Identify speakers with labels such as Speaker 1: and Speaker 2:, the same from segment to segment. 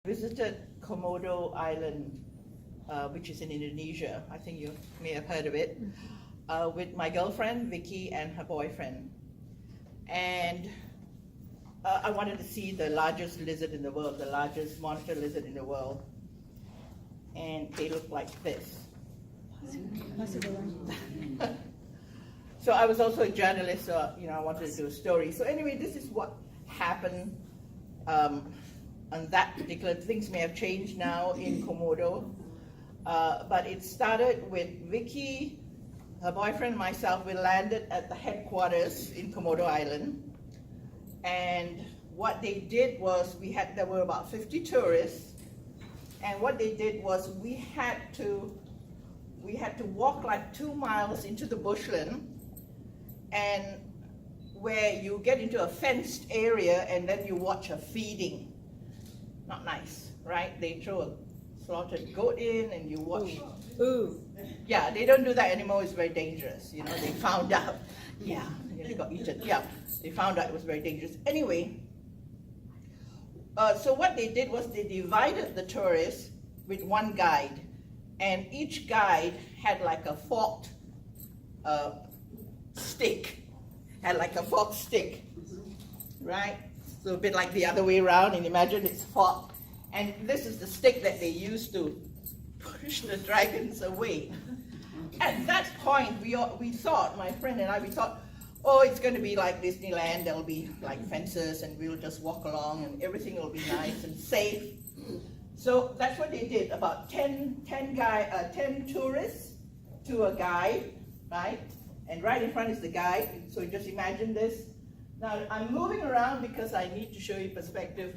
Speaker 1: Visited Komodo Island, which is in Indonesia. I think you may have heard of it, with my girlfriend Vicky and her boyfriend. And I wanted to see the largest lizard in the world, the largest monitor lizard in the world. And they look like this. So I was also a journalist, so I wanted to do a story. So anyway, this is what happened. On that particular, things may have changed now in Komodo, but it started with Vicky, her boyfriend, myself. We landed at the headquarters in Komodo Island, and what they did was there were about 50 tourists, and what they did was we had to walk like 2 miles into the bushland, and where you get into a fenced area, and then you watch a feeding. Not nice, right? They throw a slaughtered goat in and you watch.
Speaker 2: Ooh.
Speaker 1: Yeah, they don't do that anymore. It's very dangerous. They found out. Yeah, they got eaten. Yeah, they found out it was very dangerous. Anyway, so what they did was they divided the tourists with one guide, and each guide had like a forked stick, right? So a bit like the other way around, and imagine it's forked. And this is the stick that they used to push the dragons away. At that point, we thought, my friend and I, we thought, oh, it's going to be like Disneyland. There'll be like fences, and we'll just walk along, and everything will be nice and safe. So that's what they did. About 10 tourists to a guide, right? And right in front is the guide. So just imagine this. Now, I'm moving around because I need to show you perspective.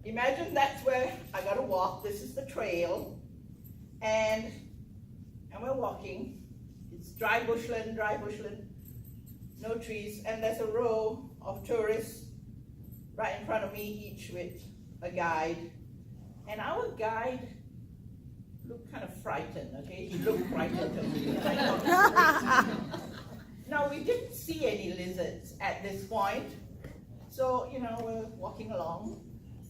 Speaker 1: Imagine that's where I got to walk. This is the trail. And we're walking. It's dry bushland, no trees. And there's a row of tourists right in front of me, each with a guide. And our guide looked kind of frightened, okay? He looked frightened. Now, we didn't see any lizards at this point, so, we're walking along,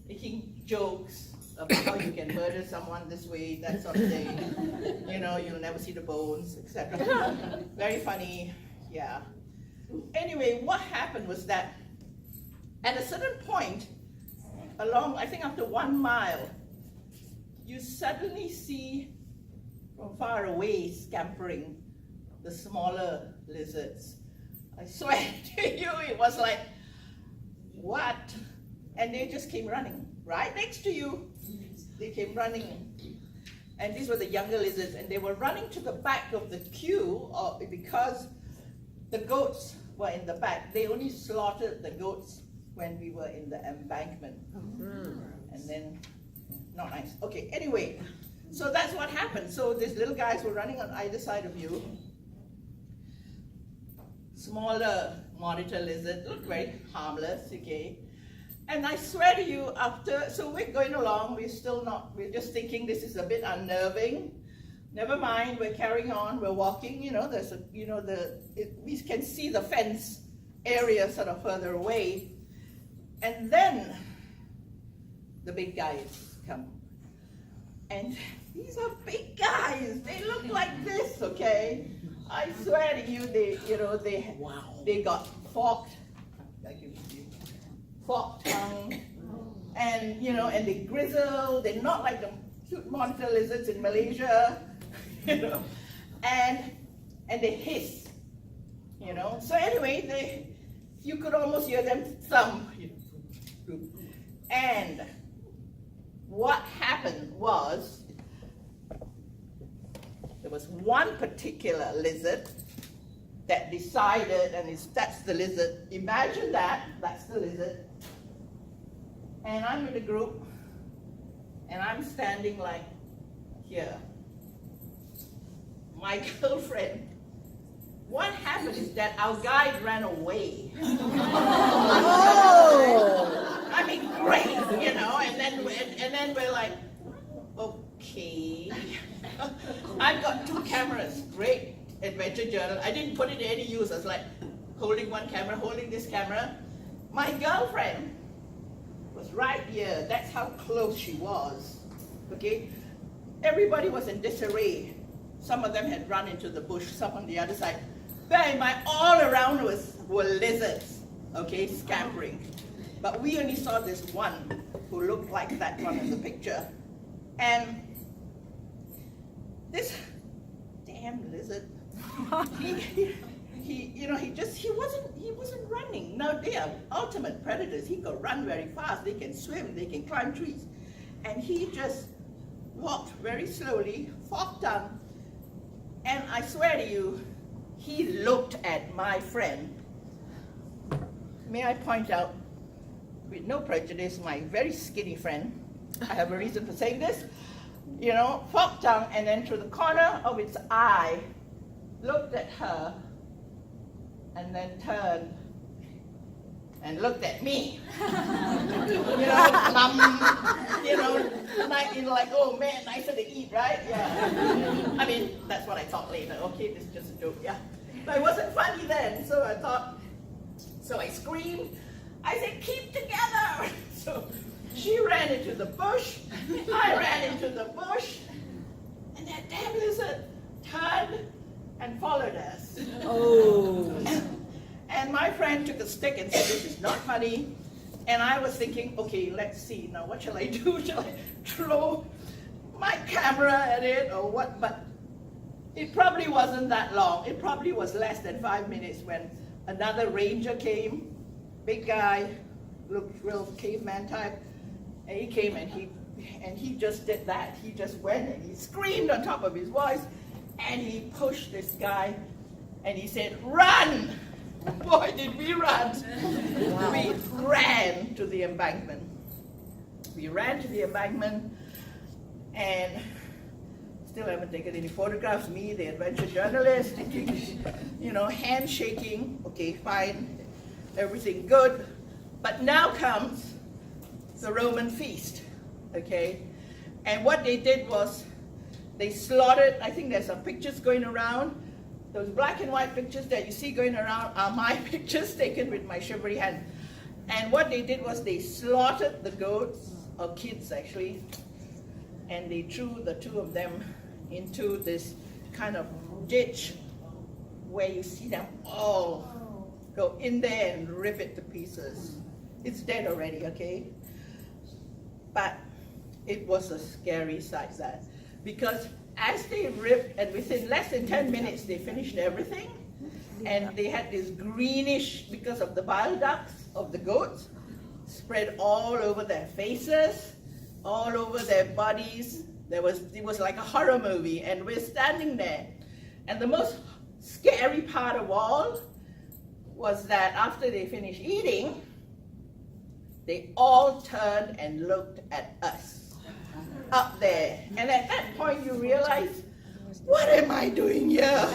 Speaker 1: making jokes about how you can murder someone this way, that sort of thing. You'll never see the bones, etc. Very funny, yeah. Anyway, what happened was that at a certain point, I think after 1 mile, you suddenly see from far away scampering the smaller lizards. I swear to you, it was like, what? And they just came running right next to you. They came running. And these were the younger lizards, and they were running to the back of the queue because the goats were in the back. They only slaughtered the goats when we were in the embankment. And then, not nice. Okay, anyway, so that's what happened. So these little guys were running on either side of you. Smaller monitor lizard, looked very harmless, okay? And I swear to you, so we're going along, we're just thinking this is a bit unnerving. Never mind, we're carrying on, we're walking, we can see the fence area sort of further away. And then the big guys come. And these are big guys, they look like this, okay? I swear to you, they got forked tongue, and and they grizzle. They're not like the cute monitor lizards in Malaysia, and they hiss, So anyway, you could almost hear them thump, And what happened was, there was one particular lizard that decided, and that's the lizard. Imagine that's the lizard. And I'm with a group, and I'm standing like here. My girlfriend, what happened is that our guide ran away. Oh! I mean, great, and then we're like, okay. I've got 2 cameras, great adventure journal. I didn't put it to any use. I was like holding one camera, holding this camera. My girlfriend was right here. That's how close she was, okay? Everybody was in disarray. Some of them had run into the bush, some on the other side. Bang, all around were lizards, okay, scampering. But we only saw this one who looked like that one in the picture. And this damn lizard, he wasn't running. Now they are ultimate predators. He could run very fast. They can swim. They can climb trees. And he just walked very slowly, forked down. And I swear to you, he looked at my friend. May I point out, with no prejudice, my very skinny friend, I have a reason for saying this, forked down and then through the corner of its eye, looked at her and then turned and looked at me. Like, oh man, nicer to eat, right? Yeah. I mean, that's what I thought later. Okay, this is just a joke, yeah. But it wasn't funny then, so I thought, so I screamed. I said, keep together. So she ran into the bush, I ran into the bush, and that damn lizard turned and followed us.
Speaker 2: Oh.
Speaker 1: And my friend took a stick and said, this is not funny. And I was thinking, okay, let's see, now what shall I do? Shall I throw my camera at it or what? But it probably wasn't that long. It probably was less than 5 minutes when another ranger came, big guy, looked real caveman type, and he came and he just did that. He just went and he screamed on top of his voice and he pushed this guy and he said, run! Boy, did we run. Wow. We ran to the embankment. We ran to the embankment and still haven't taken any photographs. Me, the adventure journalist, hand shaking. Okay, fine, everything good. But now comes the Roman feast, okay? And what they did was they slaughtered, I think there's some pictures going around. Those black and white pictures that you see going around are my pictures taken with my shivery hand. And what they did was they slaughtered the goats, or kids actually, and they threw the two of them into this kind of ditch where you see them all go in there and rip it to pieces. It's dead already, okay? But it was a scary sight, that, because as they ripped, and within less than 10 minutes, they finished everything. And they had this greenish, because of the bile ducts of the goats, spread all over their faces, all over their bodies. It was like a horror movie, and we're standing there. And the most scary part of all was that after they finished eating, they all turned and looked at us up there. And at that point you realize, what am I doing here?